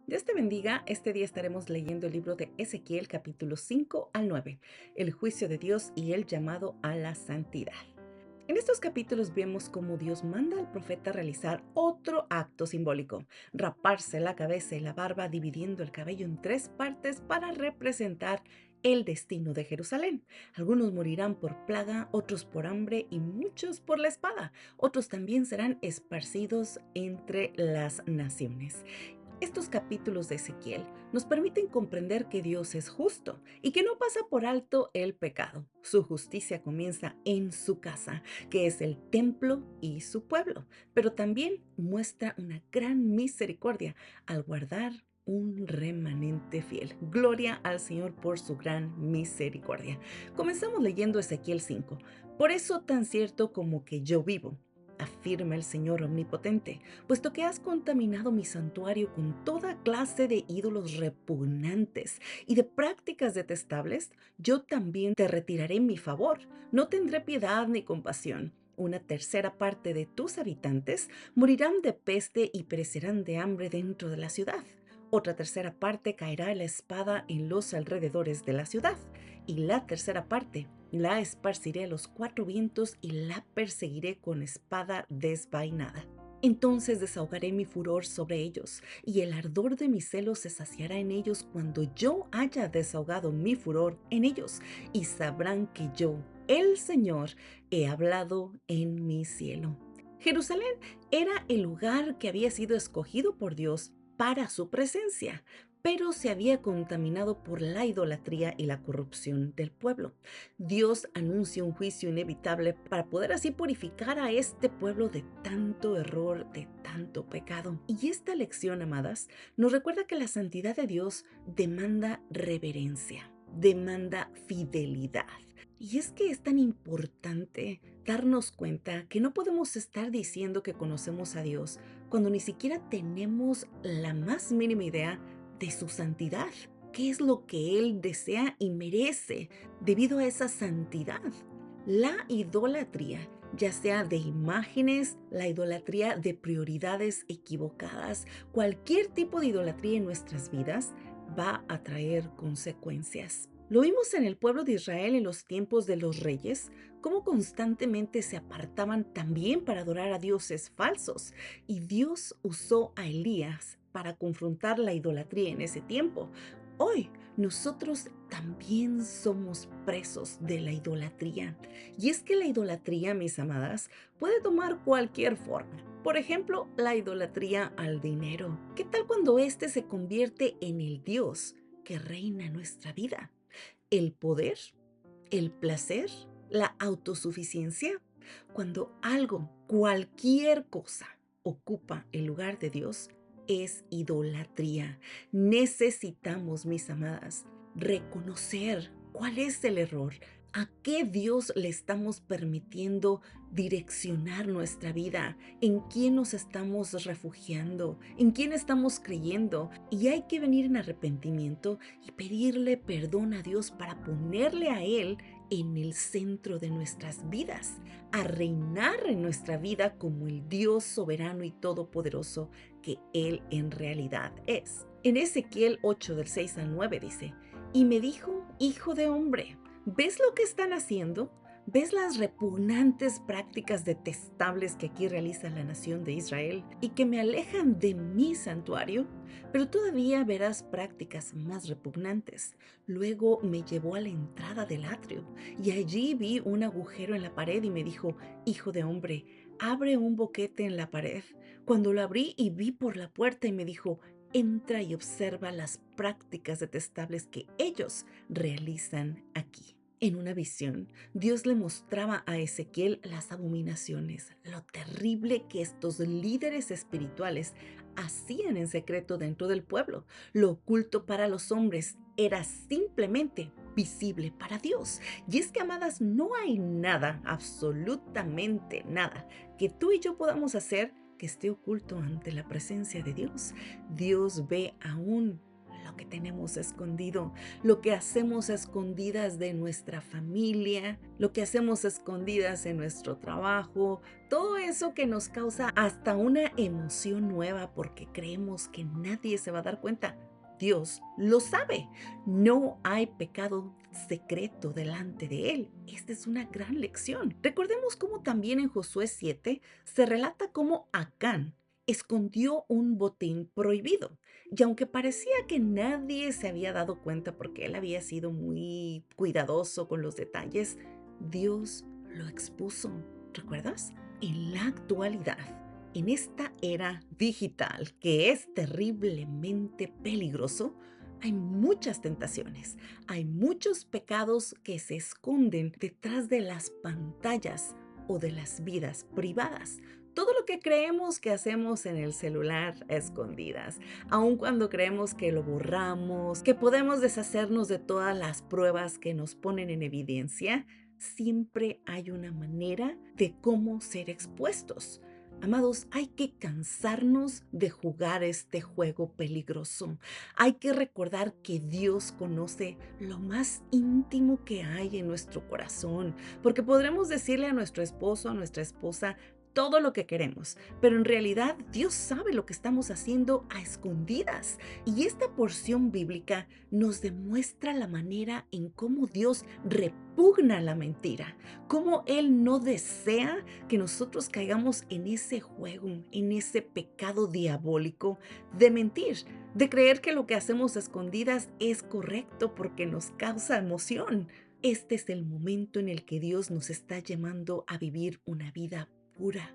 Dios te bendiga. Este día estaremos leyendo el libro de Ezequiel, capítulo 5 al 9, el juicio de Dios y el llamado a la santidad. En estos capítulos vemos cómo Dios manda al profeta a realizar otro acto simbólico: raparse la cabeza y la barba, dividiendo el cabello en tres partes para representar el destino de Jerusalén. Algunos morirán por plaga, otros por hambre y muchos por la espada. Otros también serán esparcidos entre las naciones. Estos capítulos de Ezequiel nos permiten comprender que Dios es justo y que no pasa por alto el pecado. Su justicia comienza en su casa, que es el templo y su pueblo, pero también muestra una gran misericordia al guardar un remanente fiel. Gloria al Señor por su gran misericordia. Comenzamos leyendo Ezequiel 5. Por eso tan cierto como que yo vivo, afirma el Señor omnipotente, puesto que has contaminado mi santuario con toda clase de ídolos repugnantes y de prácticas detestables, yo también te retiraré mi favor. No tendré piedad ni compasión. Una tercera parte de tus habitantes morirán de peste y perecerán de hambre dentro de la ciudad. Otra tercera parte caerá la espada en los alrededores de la ciudad, y la tercera parte la esparciré a los cuatro vientos y la perseguiré con espada desvainada. Entonces desahogaré mi furor sobre ellos, y el ardor de mi celo se saciará en ellos cuando yo haya desahogado mi furor en ellos, y sabrán que yo, el Señor, he hablado en mi cielo. Jerusalén era el lugar que había sido escogido por Dios para su presencia, pero se había contaminado por la idolatría y la corrupción del pueblo. Dios anuncia un juicio inevitable para poder así purificar a este pueblo de tanto error, de tanto pecado. Y esta lección, amadas, nos recuerda que la santidad de Dios demanda reverencia, demanda fidelidad. Y es que es tan importante darnos cuenta que no podemos estar diciendo que conocemos a Dios cuando ni siquiera tenemos la más mínima idea de su santidad. ¿Qué es lo que Él desea y merece debido a esa santidad? La idolatría, ya sea de imágenes, la idolatría de prioridades equivocadas, cualquier tipo de idolatría en nuestras vidas va a traer consecuencias. Lo vimos en el pueblo de Israel en los tiempos de los reyes, cómo constantemente se apartaban también para adorar a dioses falsos, y Dios usó a Elías para confrontar la idolatría en ese tiempo. Hoy nosotros también somos presos de la idolatría. Y es que la idolatría, mis amadas, puede tomar cualquier forma. Por ejemplo, la idolatría al dinero. ¿Qué tal cuando éste se convierte en el Dios que reina en nuestra vida? El poder, el placer, la autosuficiencia. Cuando algo, cualquier cosa, ocupa el lugar de Dios, es idolatría. Necesitamos, mis amadas, reconocer cuál es el error, a qué Dios le estamos permitiendo direccionar nuestra vida, en quién nos estamos refugiando, en quién estamos creyendo. Y hay que venir en arrepentimiento y pedirle perdón a Dios para ponerle a Él en el centro de nuestras vidas, a reinar en nuestra vida como el Dios soberano y todopoderoso que Él en realidad es. En Ezequiel 8 del 6 al 9 dice: y me dijo: hijo de hombre, ¿ves lo que están haciendo? ¿Ves las repugnantes prácticas detestables que aquí realiza la nación de Israel y que me alejan de mi santuario? Pero todavía verás prácticas más repugnantes. Luego me llevó a la entrada del atrio, y allí vi un agujero en la pared y me dijo: hijo de hombre, abre un boquete en la pared. Cuando lo abrí y vi por la puerta, y me dijo: entra y observa las prácticas detestables que ellos realizan aquí. En una visión, Dios le mostraba a Ezequiel las abominaciones, lo terrible que estos líderes espirituales hacían en secreto dentro del pueblo. Lo oculto para los hombres era simplemente visible para Dios. Y es que, amadas, no hay nada, absolutamente nada, que tú y yo podamos hacer que esté oculto ante la presencia de Dios. Dios ve aún lo que tenemos escondido, lo que hacemos a escondidas de nuestra familia, lo que hacemos a escondidas en nuestro trabajo, todo eso que nos causa hasta una emoción nueva porque creemos que nadie se va a dar cuenta. Dios lo sabe. No hay pecado secreto delante de Él. Esta es una gran lección. Recordemos cómo también en Josué 7 se relata cómo Acán escondió un botín prohibido. Y aunque parecía que nadie se había dado cuenta porque él había sido muy cuidadoso con los detalles, Dios lo expuso. ¿Recuerdas? En la actualidad, en esta era digital que es terriblemente peligroso, hay muchas tentaciones, hay muchos pecados que se esconden detrás de las pantallas o de las vidas privadas. Todo lo que creemos que hacemos en el celular a escondidas, aun cuando creemos que lo borramos, que podemos deshacernos de todas las pruebas que nos ponen en evidencia, siempre hay una manera de cómo ser expuestos. Amados, hay que cansarnos de jugar este juego peligroso. Hay que recordar que Dios conoce lo más íntimo que hay en nuestro corazón, porque podremos decirle a nuestro esposo, a nuestra esposa, todo lo que queremos, pero en realidad Dios sabe lo que estamos haciendo a escondidas. Y esta porción bíblica nos demuestra la manera en cómo Dios repugna la mentira, cómo Él no desea que nosotros caigamos en ese juego, en ese pecado diabólico de mentir, de creer que lo que hacemos a escondidas es correcto porque nos causa emoción. Este es el momento en el que Dios nos está llamando a vivir una vida pura,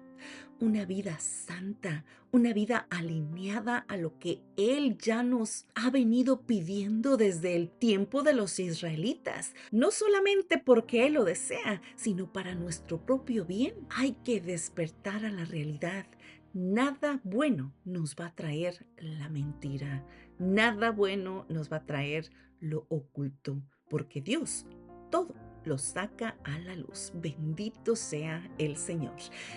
una vida santa, una vida alineada a lo que Él ya nos ha venido pidiendo desde el tiempo de los israelitas. No solamente porque Él lo desea, sino para nuestro propio bien. Hay que despertar a la realidad. Nada bueno nos va a traer la mentira. Nada bueno nos va a traer lo oculto, porque Dios todo lo saca a la luz. Bendito sea el Señor.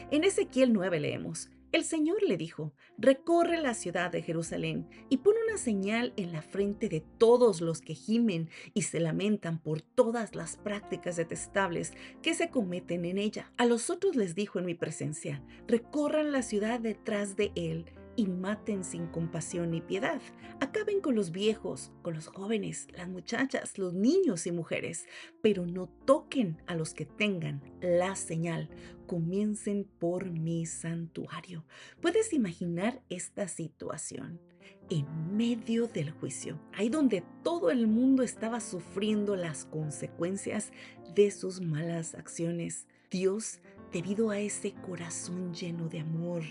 En Ezequiel 9 leemos: el Señor le dijo: recorre la ciudad de Jerusalén y pon una señal en la frente de todos los que gimen y se lamentan por todas las prácticas detestables que se cometen en ella. A los otros les dijo en mi presencia: recorran la ciudad detrás de él y maten sin compasión ni piedad. Acaben con los viejos, con los jóvenes, las muchachas, los niños y mujeres, pero no toquen a los que tengan la señal. Comiencen por mi santuario. ¿Puedes imaginar esta situación? En medio del juicio, ahí donde todo el mundo estaba sufriendo las consecuencias de sus malas acciones, Dios, debido a ese corazón lleno de amor,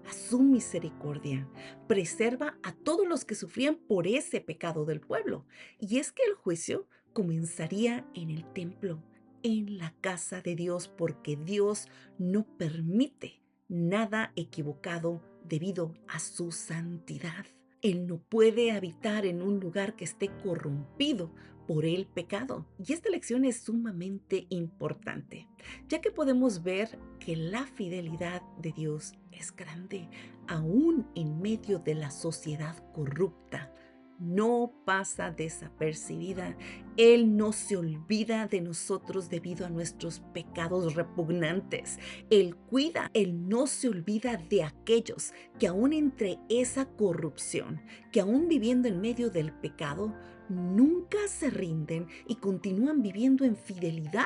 a su misericordia, preserva a todos los que sufrían por ese pecado del pueblo. Y es que el juicio comenzaría en el templo, en la casa de Dios, porque Dios no permite nada equivocado debido a su santidad. Él no puede habitar en un lugar que esté corrompido por el pecado. Y esta lección es sumamente importante, ya que podemos ver que la fidelidad de Dios es grande, aún en medio de la sociedad corrupta. No pasa desapercibida. Él no se olvida de nosotros debido a nuestros pecados repugnantes. Él cuida, Él no se olvida de aquellos que aún entre esa corrupción, que aún viviendo en medio del pecado, nunca se rinden y continúan viviendo en fidelidad.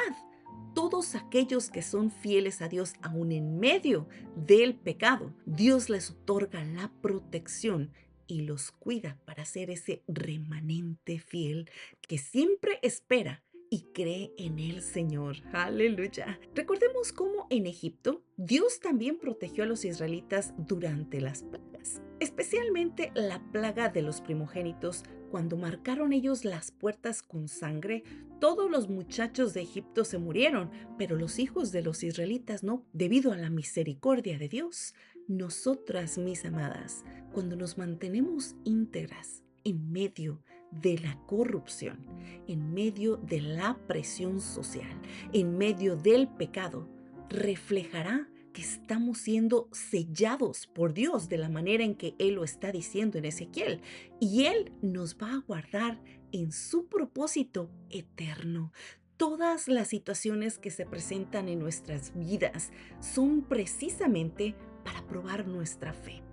Todos aquellos que son fieles a Dios aún en medio del pecado, Dios les otorga la protección y los cuida para ser ese remanente fiel que siempre espera y cree en el Señor. Aleluya. Recordemos cómo en Egipto Dios también protegió a los israelitas durante las plagas, especialmente la plaga de los primogénitos. Cuando marcaron ellos las puertas con sangre, todos los muchachos de Egipto se murieron, pero los hijos de los israelitas no, debido a la misericordia de Dios. Nosotras, mis amadas, cuando nos mantenemos íntegras en medio de la corrupción, en medio de la presión social, en medio del pecado, reflejará que estamos siendo sellados por Dios de la manera en que Él lo está diciendo en Ezequiel. Y Él nos va a guardar en su propósito eterno. Todas las situaciones que se presentan en nuestras vidas son precisamente para probar nuestra fe,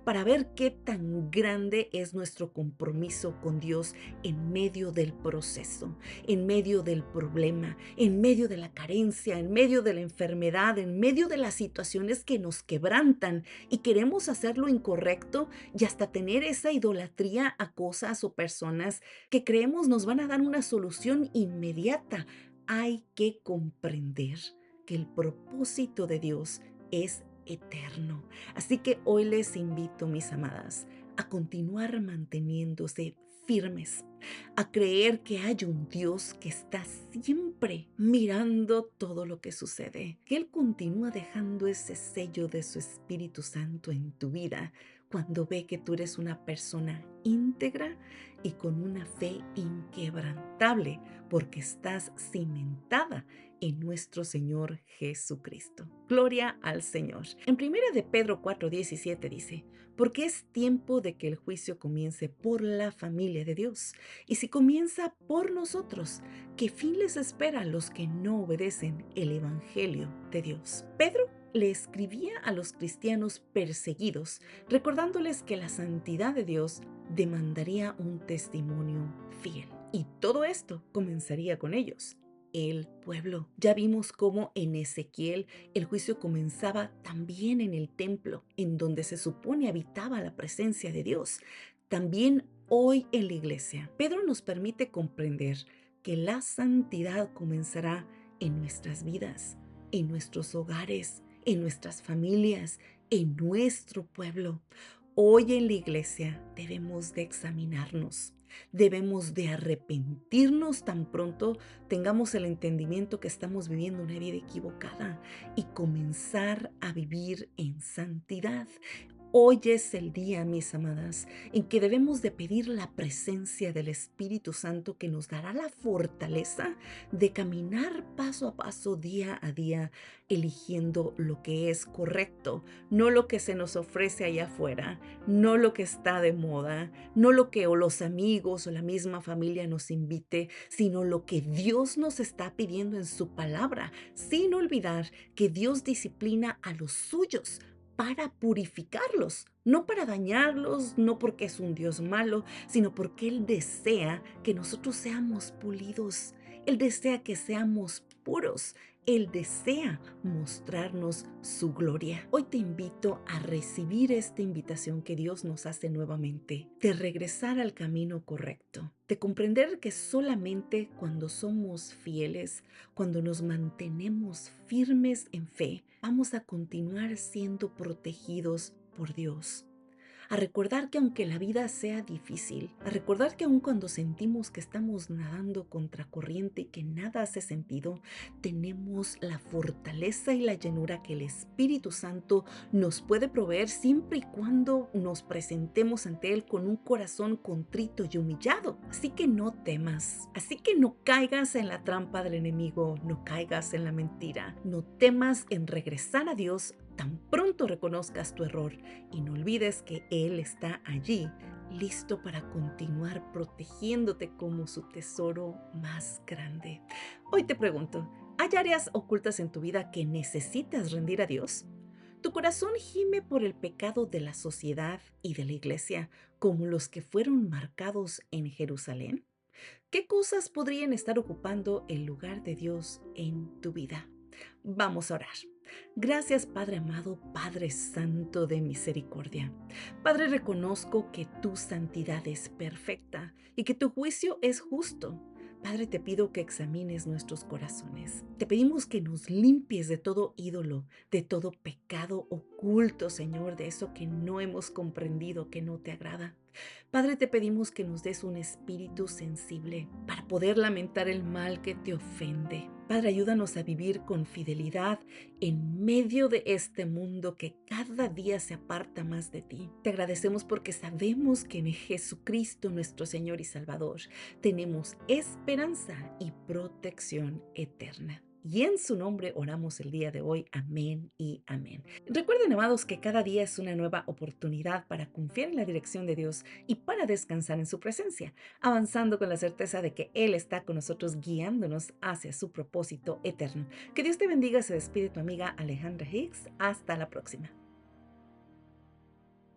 para ver qué tan grande es nuestro compromiso con Dios en medio del proceso, en medio del problema, en medio de la carencia, en medio de la enfermedad, en medio de las situaciones que nos quebrantan y queremos hacer lo incorrecto y hasta tener esa idolatría a cosas o personas que creemos nos van a dar una solución inmediata. Hay que comprender que el propósito de Dios es eterno. Así que hoy les invito, mis amadas, a continuar manteniéndose firmes, a creer que hay un Dios que está siempre mirando todo lo que sucede, que Él continúa dejando ese sello de su Espíritu Santo en tu vida cuando ve que tú eres una persona íntegra y con una fe inquebrantable, porque estás cimentada en nuestro Señor Jesucristo. Gloria al Señor. En 1 de Pedro 4:17 dice, porque es tiempo de que el juicio comience por la familia de Dios. Y si comienza por nosotros, ¿qué fin les espera a los que no obedecen el Evangelio de Dios? Pedro le escribía a los cristianos perseguidos, recordándoles que la santidad de Dios demandaría un testimonio fiel. Y todo esto comenzaría con ellos, el pueblo. Ya vimos cómo en Ezequiel el juicio comenzaba también en el templo, en donde se supone habitaba la presencia de Dios. También hoy en la iglesia, Pedro nos permite comprender que la santidad comenzará en nuestras vidas, en nuestros hogares, en nuestras familias, en nuestro pueblo. Hoy en la iglesia debemos de examinarnos. Debemos de arrepentirnos tan pronto tengamos el entendimiento que estamos viviendo una vida equivocada y comenzar a vivir en santidad. Hoy es el día, mis amadas, en que debemos de pedir la presencia del Espíritu Santo que nos dará la fortaleza de caminar paso a paso, día a día, eligiendo lo que es correcto, no lo que se nos ofrece allá afuera, no lo que está de moda, no lo que o los amigos o la misma familia nos invite, sino lo que Dios nos está pidiendo en su palabra, sin olvidar que Dios disciplina a los suyos para purificarlos, no para dañarlos, no porque es un Dios malo, sino porque Él desea que nosotros seamos pulidos. Él desea que seamos puros. Él desea mostrarnos su gloria. Hoy te invito a recibir esta invitación que Dios nos hace nuevamente, de regresar al camino correcto, de comprender que solamente cuando somos fieles, cuando nos mantenemos firmes en fe, vamos a continuar siendo protegidos por Dios. A recordar que aunque la vida sea difícil, a recordar que aun cuando sentimos que estamos nadando contra corriente y que nada hace sentido, tenemos la fortaleza y la llenura que el Espíritu Santo nos puede proveer siempre y cuando nos presentemos ante Él con un corazón contrito y humillado. Así que no temas, así que no caigas en la trampa del enemigo, no caigas en la mentira, no temas en regresar a Dios tan pronto reconozcas tu error y no olvides que Él está allí, listo para continuar protegiéndote como su tesoro más grande. Hoy te pregunto, ¿hay áreas ocultas en tu vida que necesitas rendir a Dios? ¿Tu corazón gime por el pecado de la sociedad y de la iglesia como los que fueron marcados en Jerusalén? ¿Qué cosas podrían estar ocupando el lugar de Dios en tu vida? Vamos a orar. Gracias, Padre amado, Padre santo de misericordia. Padre, reconozco que tu santidad es perfecta y que tu juicio es justo. Padre, te pido que examines nuestros corazones. Te pedimos que nos limpies de todo ídolo, de todo pecado oculto, Señor, de eso que no hemos comprendido, que no te agrada. Padre, te pedimos que nos des un espíritu sensible para poder lamentar el mal que te ofende. Padre, ayúdanos a vivir con fidelidad en medio de este mundo que cada día se aparta más de ti. Te agradecemos porque sabemos que en Jesucristo, nuestro Señor y Salvador, tenemos esperanza y protección eterna. Y en su nombre oramos el día de hoy. Amén y amén. Recuerden, amados, que cada día es una nueva oportunidad para confiar en la dirección de Dios y para descansar en su presencia, avanzando con la certeza de que Él está con nosotros guiándonos hacia su propósito eterno. Que Dios te bendiga. Se despide tu amiga Alejandra Higgs. Hasta la próxima.